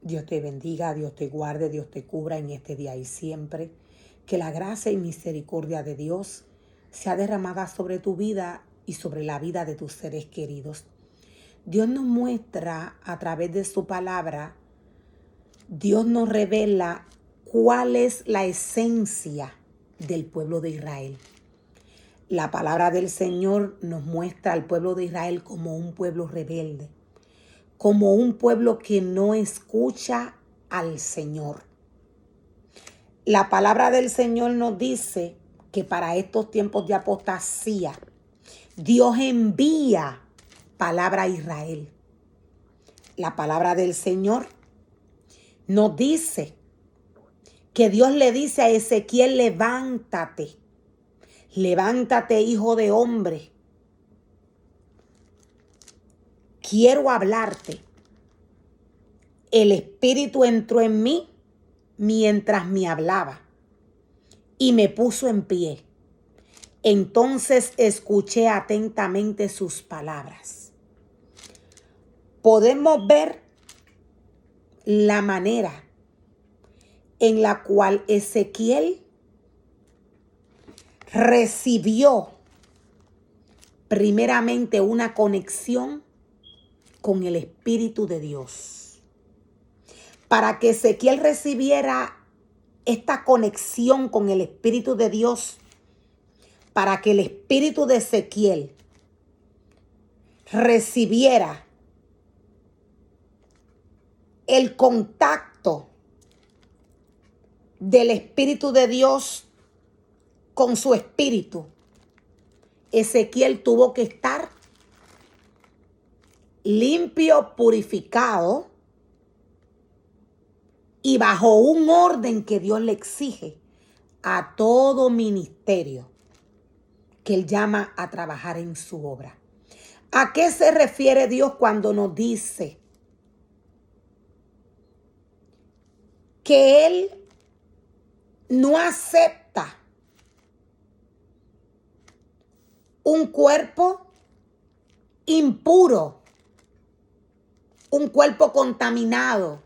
Dios te bendiga, Dios te guarde, Dios te cubra en este día y siempre. Que la gracia y misericordia de Dios sea derramada sobre tu vida y sobre la vida de tus seres queridos. Dios nos muestra a través de su palabra, Dios nos revela cuál es la esencia del pueblo de Israel. La palabra del Señor nos muestra al pueblo de Israel como un pueblo rebelde, como un pueblo que no escucha al Señor. La palabra del Señor nos dice que para estos tiempos de apostasía, Dios envía palabra a Israel. La palabra del Señor nos dice que Dios le dice a Ezequiel: levántate, levántate, hijo de hombre. Quiero hablarte. El Espíritu entró en mí mientras me hablaba y me puso en pie. Entonces escuché atentamente sus palabras. Podemos ver la manera en la cual Ezequiel recibió primeramente una conexión con el Espíritu de Dios. Para que Ezequiel recibiera esta conexión con el Espíritu de Dios, para que el Espíritu de Ezequiel recibiera el contacto del Espíritu de Dios con su espíritu, Ezequiel tuvo que estar limpio, purificado y bajo un orden que Dios le exige a todo ministerio que Él llama a trabajar en su obra. ¿A qué se refiere Dios cuando nos dice que Él no acepta un cuerpo impuro, un cuerpo contaminado?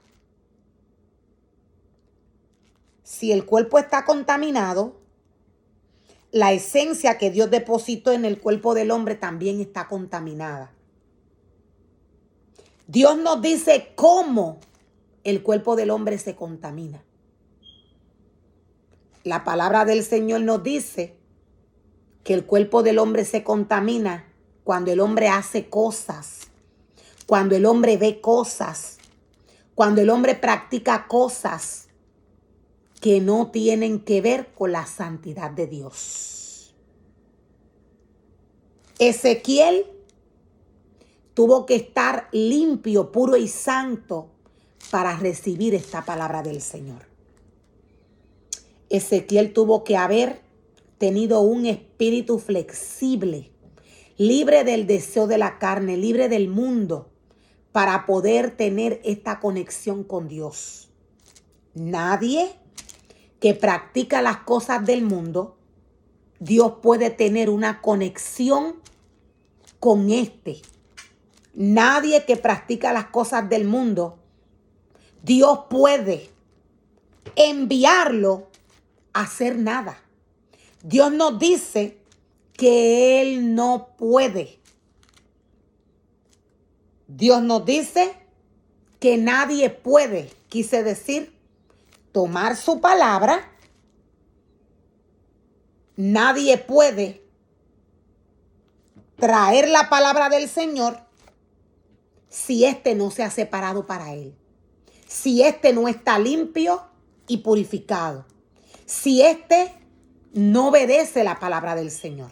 Si el cuerpo está contaminado, la esencia que Dios depositó en el cuerpo del hombre también está contaminada. Dios nos dice cómo el cuerpo del hombre se contamina. La palabra del Señor nos dice que el cuerpo del hombre se contamina cuando el hombre hace cosas, cuando el hombre ve cosas, cuando el hombre practica cosas que no tienen que ver con la santidad de Dios. Ezequiel tuvo que estar limpio, puro y santo para recibir esta palabra del Señor. Ezequiel tuvo que haber tenido un espíritu flexible, libre del deseo de la carne, libre del mundo, para poder tener esta conexión con Dios. Nadie que practica las cosas del mundo, Dios puede tener una conexión con este. Nadie que practica las cosas del mundo, Dios puede enviarlo a hacer nada. Dios nos dice que Él no puede. Dios nos dice que nadie puede, quise decir, tomar su palabra. Nadie puede traer la palabra del Señor si éste no se ha separado para Él. Si éste no está limpio y purificado. Si éste no obedece la palabra del Señor.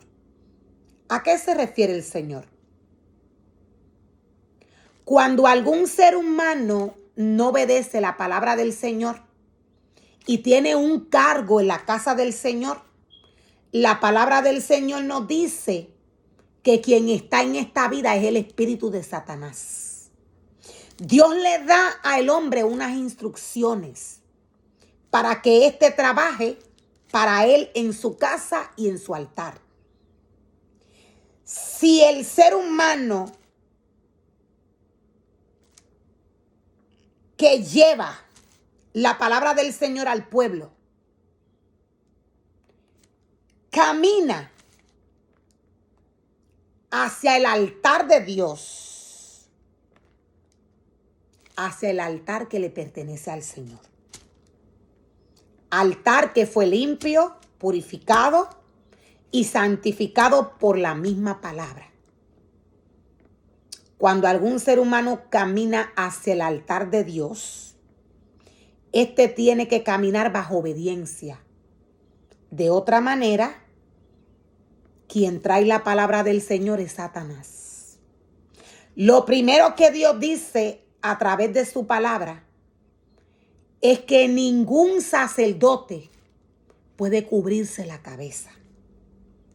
¿A qué se refiere el Señor? Cuando algún ser humano no obedece la palabra del Señor y tiene un cargo en la casa del Señor, la palabra del Señor nos dice que quien está en esta vida es el espíritu de Satanás. Dios le da al hombre unas instrucciones para que éste trabaje para él en su casa y en su altar. Si el ser humano que lleva la palabra del Señor al pueblo, camina hacia el altar de Dios, hacia el altar que le pertenece al Señor. Altar que fue limpio, purificado y santificado por la misma palabra. Cuando algún ser humano camina hacia el altar de Dios, este tiene que caminar bajo obediencia. De otra manera, quien trae la palabra del Señor es Satanás. Lo primero que Dios dice a través de su palabra es que ningún sacerdote puede cubrirse la cabeza,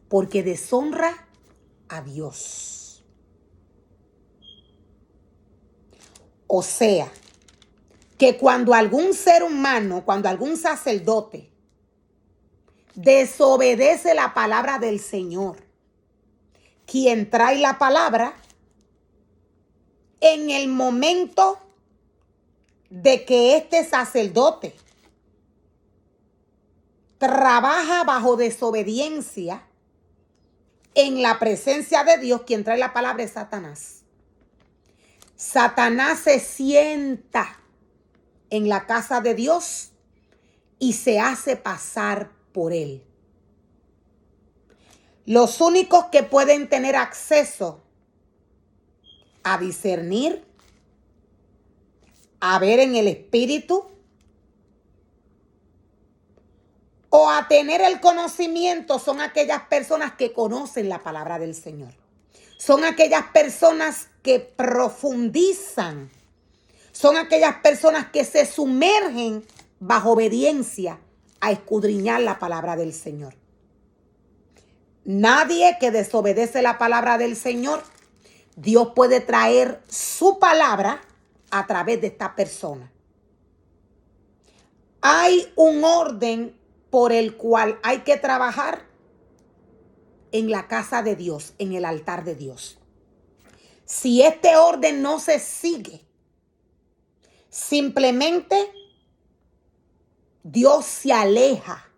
porque deshonra a Dios. O sea, que cuando algún ser humano, cuando algún sacerdote desobedece la palabra del Señor, quien trae la palabra, en el momento de que este sacerdote trabaja bajo desobediencia en la presencia de Dios, quien trae la palabra es Satanás. Satanás se sienta en la casa de Dios y se hace pasar por él. Los únicos que pueden tener acceso a discernir, a ver en el espíritu o a tener el conocimiento son aquellas personas que conocen la palabra del Señor. Son aquellas personas que profundizan. Son aquellas personas que se sumergen bajo obediencia a escudriñar la palabra del Señor. Nadie que desobedece la palabra del Señor, Dios puede traer su palabra a través de esta persona. Hay un orden por el cual hay que trabajar en la casa de Dios, en el altar de Dios. Si este orden no se sigue, simplemente Dios se aleja.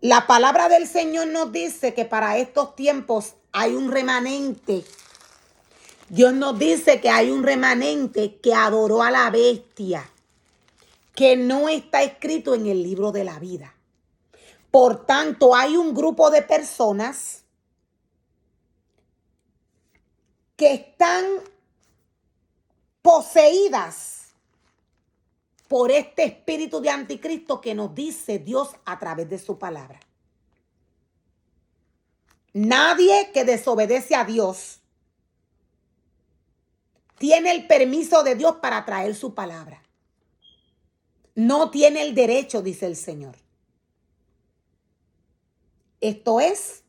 La palabra del Señor nos dice que para estos tiempos hay un remanente. Dios nos dice que hay un remanente que adoró a la bestia, que no está escrito en el libro de la vida. Por tanto, hay un grupo de personas que están poseídas por este espíritu de anticristo que nos dice Dios a través de su palabra. Nadie que desobedece a Dios tiene el permiso de Dios para traer su palabra. No tiene el derecho, dice el Señor. Esto es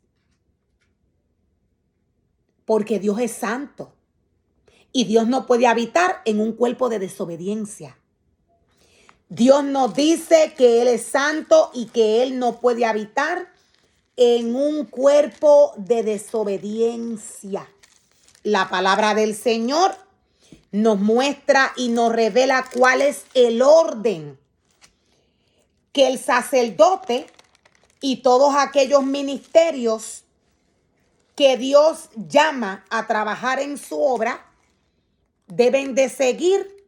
porque Dios es santo y Dios no puede habitar en un cuerpo de desobediencia. Dios nos dice que Él es santo y que Él no puede habitar en un cuerpo de desobediencia. La palabra del Señor nos muestra y nos revela cuál es el orden que el sacerdote y todos aquellos ministerios que Dios llama a trabajar en su obra deben de seguir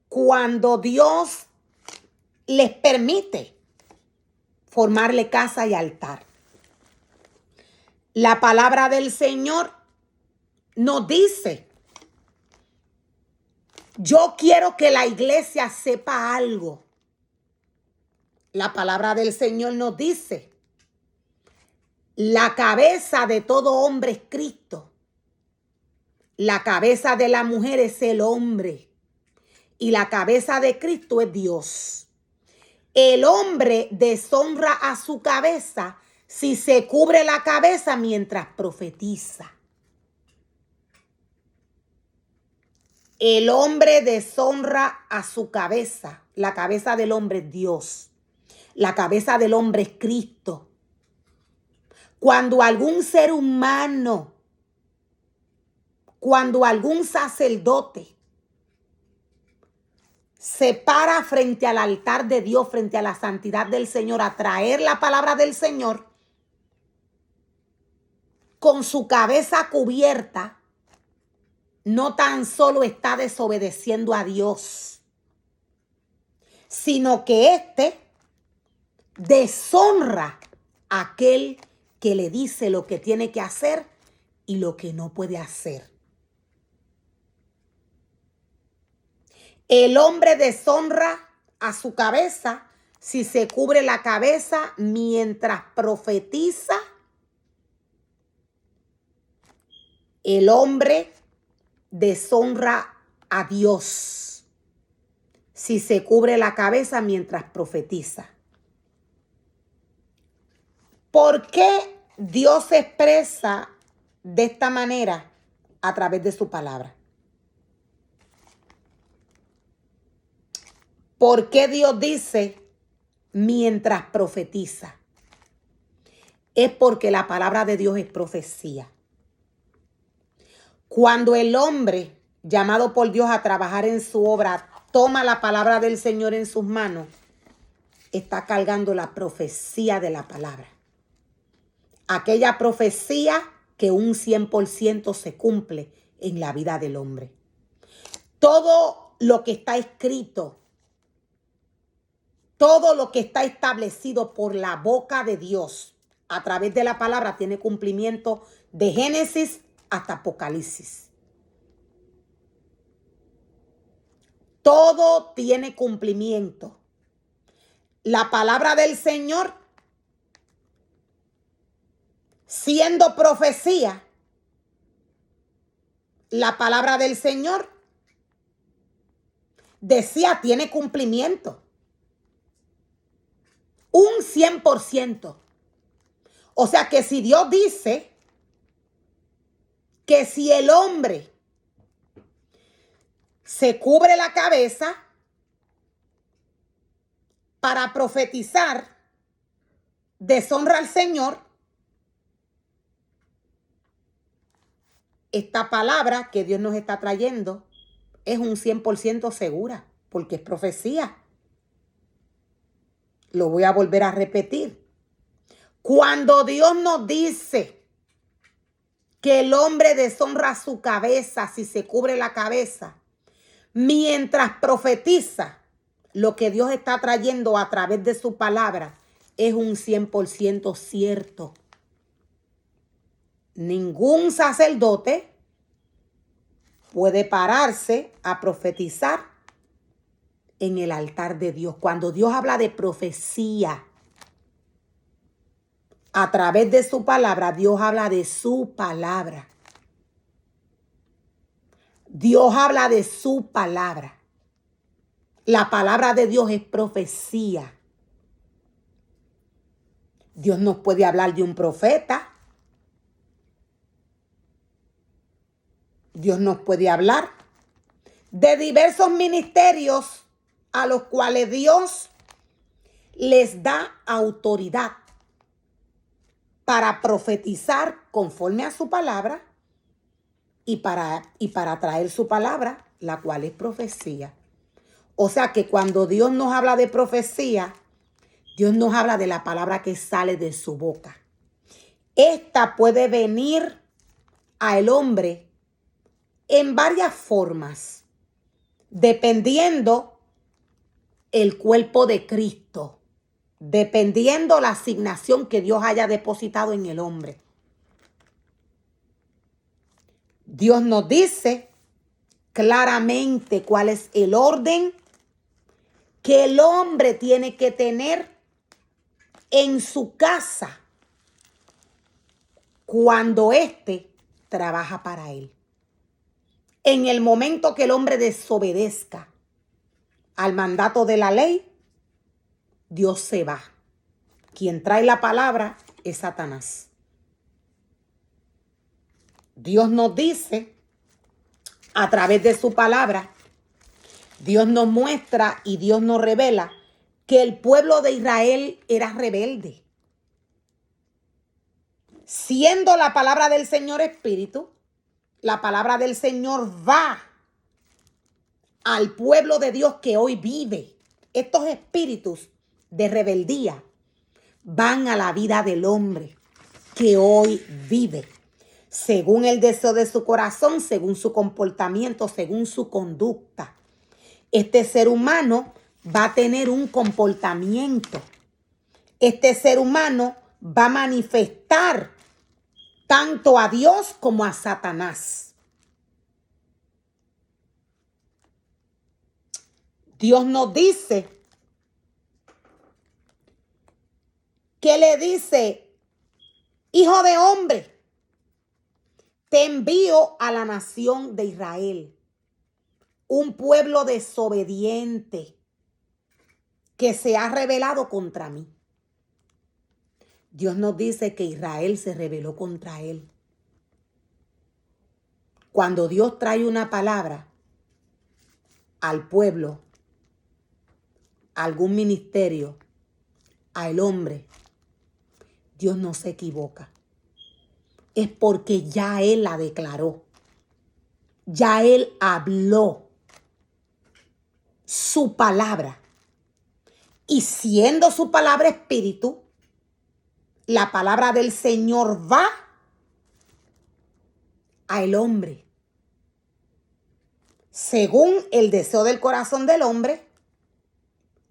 cuando Dios les permite formarle casa y altar. La palabra del Señor nos dice: yo quiero que la iglesia sepa algo. La palabra del Señor nos dice: la cabeza de todo hombre es Cristo. La cabeza de la mujer es el hombre. Y la cabeza de Cristo es Dios. El hombre deshonra a su cabeza si se cubre la cabeza mientras profetiza. El hombre deshonra a su cabeza. La cabeza del hombre es Dios. La cabeza del hombre es Cristo. Cuando algún ser humano, cuando algún sacerdote se para frente al altar de Dios, frente a la santidad del Señor, a traer la palabra del Señor, con su cabeza cubierta, no tan solo está desobedeciendo a Dios, sino que éste deshonra a aquel que le dice lo que tiene que hacer y lo que no puede hacer. El hombre deshonra a su cabeza si se cubre la cabeza mientras profetiza. El hombre deshonra a Dios si se cubre la cabeza mientras profetiza. ¿Por qué Dios se expresa de esta manera a través de su palabra? ¿Por qué Dios dice mientras profetiza? Es porque la palabra de Dios es profecía. Cuando el hombre, llamado por Dios a trabajar en su obra, toma la palabra del Señor en sus manos, está cargando la profecía de la palabra. Aquella profecía que un 100% se cumple en la vida del hombre. Todo lo que está escrito, todo lo que está establecido por la boca de Dios a través de la palabra tiene cumplimiento de Génesis hasta Apocalipsis. Todo tiene cumplimiento. La palabra del Señor, siendo profecía, la palabra del Señor decía tiene cumplimiento. Un 100%. O sea que si Dios dice que si el hombre se cubre la cabeza para profetizar, deshonra al Señor, esta palabra que Dios nos está trayendo es un 100% segura, porque es profecía. Lo voy a volver a repetir. Cuando Dios nos dice que el hombre deshonra su cabeza si se cubre la cabeza, mientras profetiza, lo que Dios está trayendo a través de su palabra es un 100% cierto. Ningún sacerdote puede pararse a profetizar en el altar de Dios. Cuando Dios habla de profecía a través de su palabra, Dios habla de su palabra. Dios habla de su palabra. La palabra de Dios es profecía. Dios nos puede hablar de un profeta. Dios nos puede hablar de diversos ministerios a los cuales Dios les da autoridad para profetizar conforme a su palabra y para traer su palabra, la cual es profecía. O sea que cuando Dios nos habla de profecía, Dios nos habla de la palabra que sale de su boca. Esta puede venir al hombre en varias formas, dependiendo el cuerpo de Cristo, dependiendo la asignación que Dios haya depositado en el hombre. Dios nos dice claramente cuál es el orden que el hombre tiene que tener en su casa cuando éste trabaja para él. En el momento que el hombre desobedezca al mandato de la ley, Dios se va. Quien trae la palabra es Satanás. Dios nos dice a través de su palabra, Dios nos muestra y Dios nos revela que el pueblo de Israel era rebelde. Siendo la palabra del Señor espíritu, la palabra del Señor va al pueblo de Dios que hoy vive. Estos espíritus de rebeldía van a la vida del hombre que hoy vive, según el deseo de su corazón, según su comportamiento, según su conducta. Este ser humano va a tener un comportamiento. Este ser humano va a manifestar tanto a Dios como a Satanás. Dios nos dice que le dice: hijo de hombre, te envío a la nación de Israel, un pueblo desobediente que se ha rebelado contra mí. Dios nos dice que Israel se rebeló contra él. Cuando Dios trae una palabra al pueblo, a algún ministerio, al hombre, Dios no se equivoca. Es porque ya Él la declaró. Ya Él habló su palabra. Y siendo su palabra espíritu, la palabra del Señor va al hombre. Según el deseo del corazón del hombre,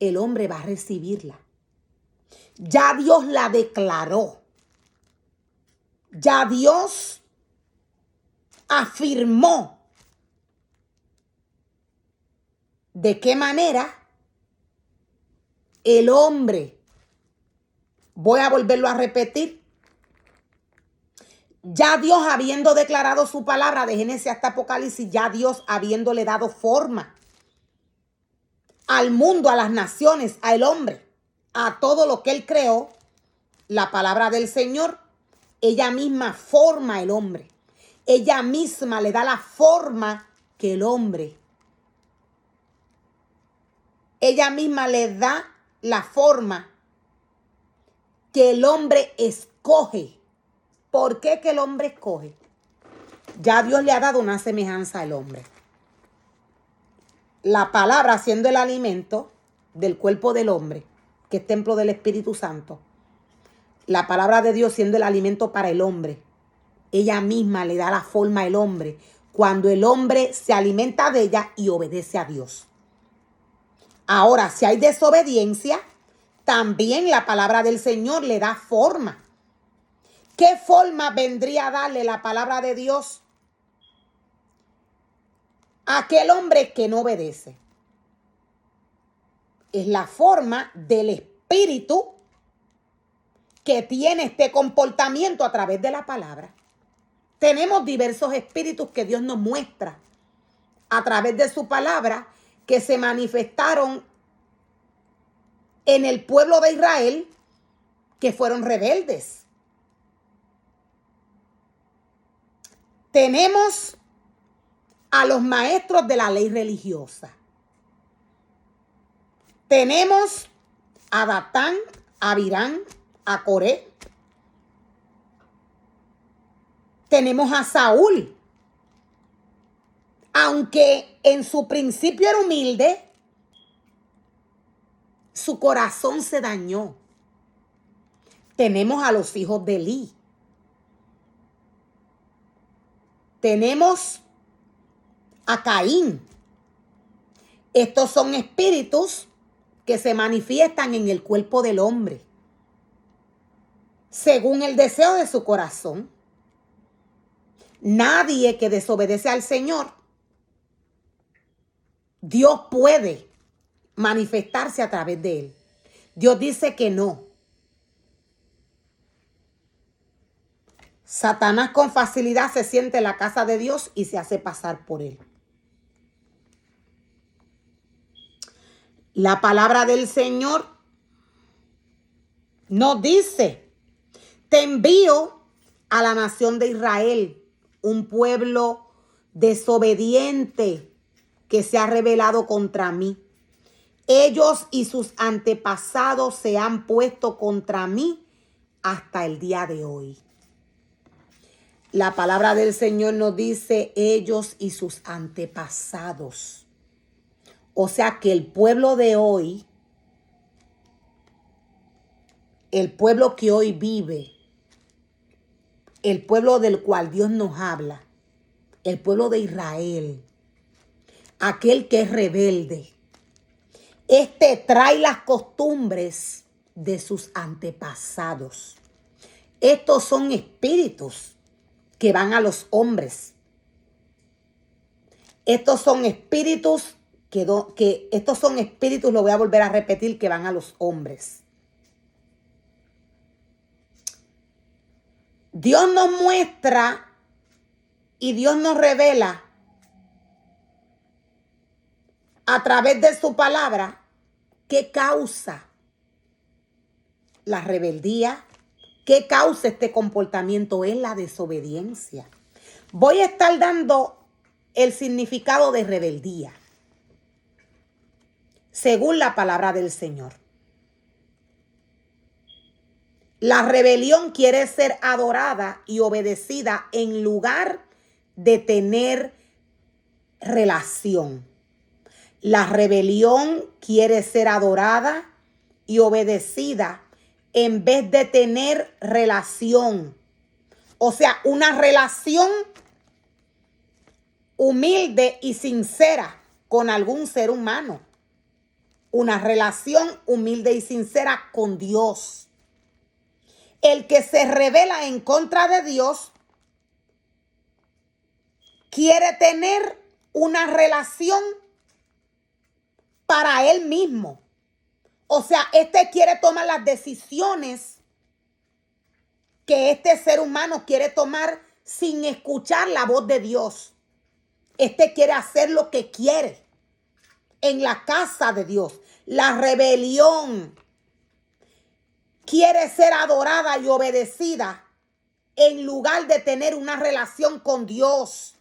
el hombre va a recibirla. Ya Dios la declaró. Ya Dios afirmó de qué manera el hombre, voy a volverlo a repetir, ya Dios habiendo declarado su palabra de Génesis hasta Apocalipsis, ya Dios habiéndole dado forma al mundo, a las naciones, al hombre, a todo lo que Él creó, la palabra del Señor, ella misma forma el hombre. Ella misma le da la forma que el hombre. Ella misma le da la forma que el hombre escoge. ¿Por qué que el hombre escoge? Ya Dios le ha dado una semejanza al hombre. La palabra siendo el alimento del cuerpo del hombre, que es templo del Espíritu Santo. La palabra de Dios siendo el alimento para el hombre. Ella misma le da la forma al hombre cuando el hombre se alimenta de ella y obedece a Dios. Ahora, si hay desobediencia, también la palabra del Señor le da forma. ¿Qué forma vendría a darle la palabra de Dios a aquel hombre que no obedece? Es la forma del espíritu que tiene este comportamiento a través de la palabra. Tenemos diversos espíritus que Dios nos muestra a través de su palabra que se manifestaron en el pueblo de Israel que fueron rebeldes. Tenemos a los maestros de la ley religiosa. Tenemos a Datán, a Abirán, a Coré. Tenemos a Saúl. Aunque en su principio era humilde, su corazón se dañó. Tenemos a los hijos de Elí. Tenemos a Caín. Estos son espíritus que se manifiestan en el cuerpo del hombre, según el deseo de su corazón. Nadie que desobedece al Señor, Dios puede manifestarse a través de él. Dios dice que no. Satanás con facilidad se siente en la casa de Dios y se hace pasar por él. La palabra del Señor nos dice: te envío a la nación de Israel, un pueblo desobediente que se ha rebelado contra mí. Ellos y sus antepasados se han puesto contra mí hasta el día de hoy. La palabra del Señor nos dice ellos y sus antepasados. O sea que el pueblo de hoy, el pueblo que hoy vive, el pueblo del cual Dios nos habla, el pueblo de Israel, aquel que es rebelde, trae las costumbres de sus antepasados. Estos son espíritus que van a los hombres. Estos son espíritus lo voy a volver a repetir, que van a los hombres. Dios nos muestra y Dios nos revela a través de su palabra qué causa la rebeldía, qué causa este comportamiento. Es la desobediencia. Voy a estar dando el significado de rebeldía según la palabra del Señor. La rebelión quiere ser adorada y obedecida en lugar de tener relación. La rebelión quiere ser adorada y obedecida en vez de tener relación. O sea, una relación humilde y sincera con algún ser humano. Una relación humilde y sincera con Dios. El que se rebela en contra de Dios quiere tener una relación para él mismo. O sea, quiere tomar las decisiones que este ser humano quiere tomar sin escuchar la voz de Dios. Quiere hacer lo que quiere en la casa de Dios. La rebelión quiere ser adorada y obedecida en lugar de tener una relación con Dios.